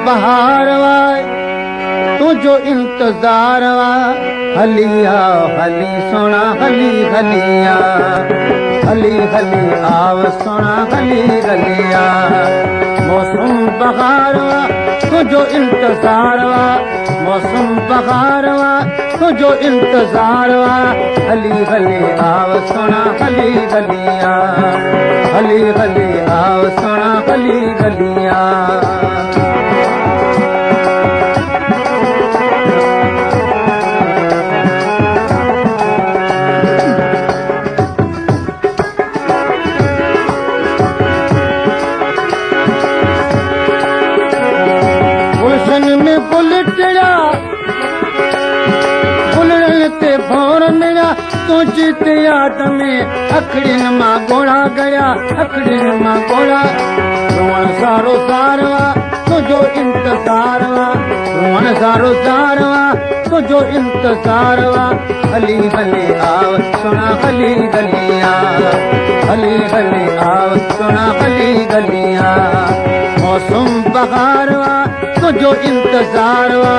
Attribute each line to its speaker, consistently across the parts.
Speaker 1: बहार वा तुझो इंतजार वा हलिया हली सोना हली हलिया हली हली आव सोना हली हलिया मौसम बहार वा तुझो इंतजार वा मौसम बहार वा तुझो इंतजार वा हली हली आव सोना हली हलिया हली हली आव सोना हली हलिया में बुलटिया बुलड़न ते भौर मिला तुझी ते याद में अखड़िन मां गोड़ा गया अखड़िन मां गोड़ा रोअण सारो सारवा तुझो इंतजार वा रोअण सारो सारवा तुझो इंतजार वा हली हली आव सुना हली गलिया हली हली आव सुना हली गलिया मौसम बहार वा तुझो इंतजार वा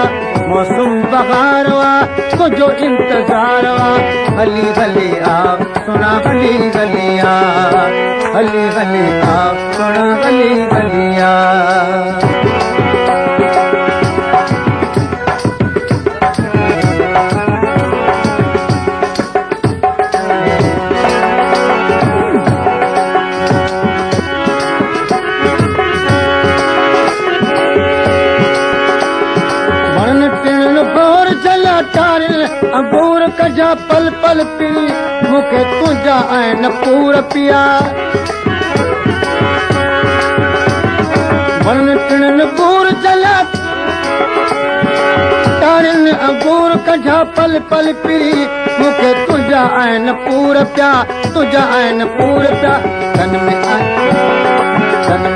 Speaker 1: मौसम बहार वा तुझो इंतजार वा हली हली आप सुना हली गलिया हली हली आप सुना हली गलिया अंगूर कजा पल पल पी मुखे तुझा ऐन पूर पिया मन टिणन पूर चला तारिन अंगूर कजा पल पल पी मुखे तुझा ऐन पूर पिया तुझा ऐन पूर पिया तन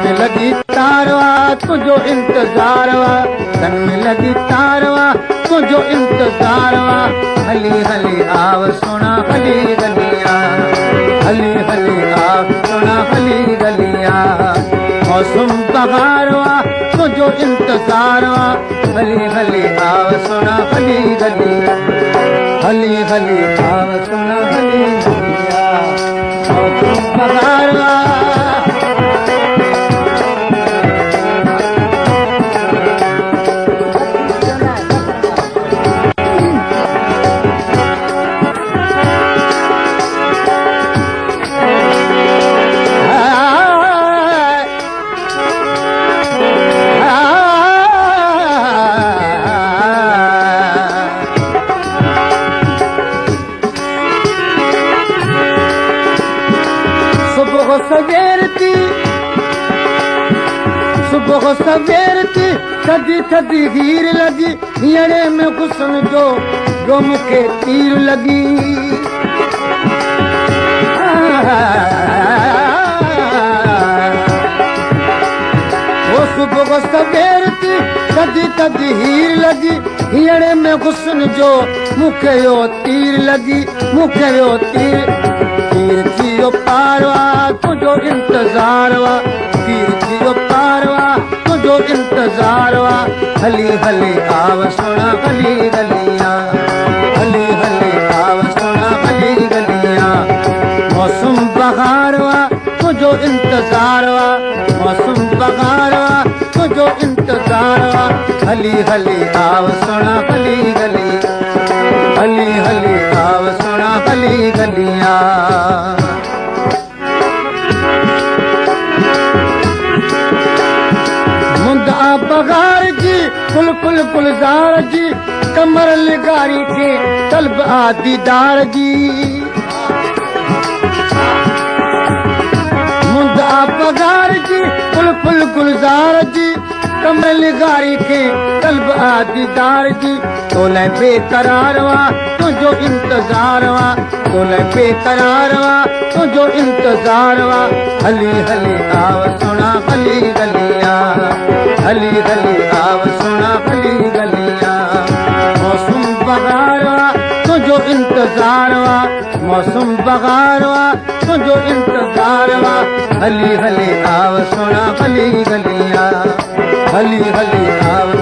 Speaker 1: में लगी तारवा तुझो इंतजार वा तन में लगी तारवा तुझो इंतजार वा हली हली आव सोना हली गलिया हली हली आव सोना हली गलिया मौसम बहार वा तुझो इंतजार वा हली हली आव सोना हली गलिया हली हली आव सोना हली गलिया मौसम बहार वा सुबह सवेर थी थदी थदी हीर लगी हीरे में हुस्न जो मुखे तीर लगी वो सुबह सवेर थी थदी थदी हीर लगी हीरे में हुस्न जो मुखे यो तीर लगी मुखे यो तीर थी यो पारवा तुझो इंतजार वा तीर थी यो पारवा तुझो इंतजार वा हली हली आव सोना हली गलिया हली हली आव सोना हली गलिया मौसम बहार वा तुझो इंतजार वा मौसम बहार वा तुझो इंतजार वा हली हली आव सोना हली गलिया हली हली आव सोना हली गलिया बगार जी कुल कुल गुलजार जी कमर लगारी थे तलब दीदार जी मुंदा बगार जी कुल कुल गुलजार जी कमर लगारी थे तलब दीदार जी तोले बेकरार वा तुझो इंतजार वा तोले बेकरार वा तुझो इंतजार वा हली हली आव सुना हली गलिया हली हली आव सुना हली गलिया मौसम बहार वा तुझो इंतजार वा मौसम बहार वा तुझो इंतजार वा हली हली आव सुना हली गलिया हली हली आव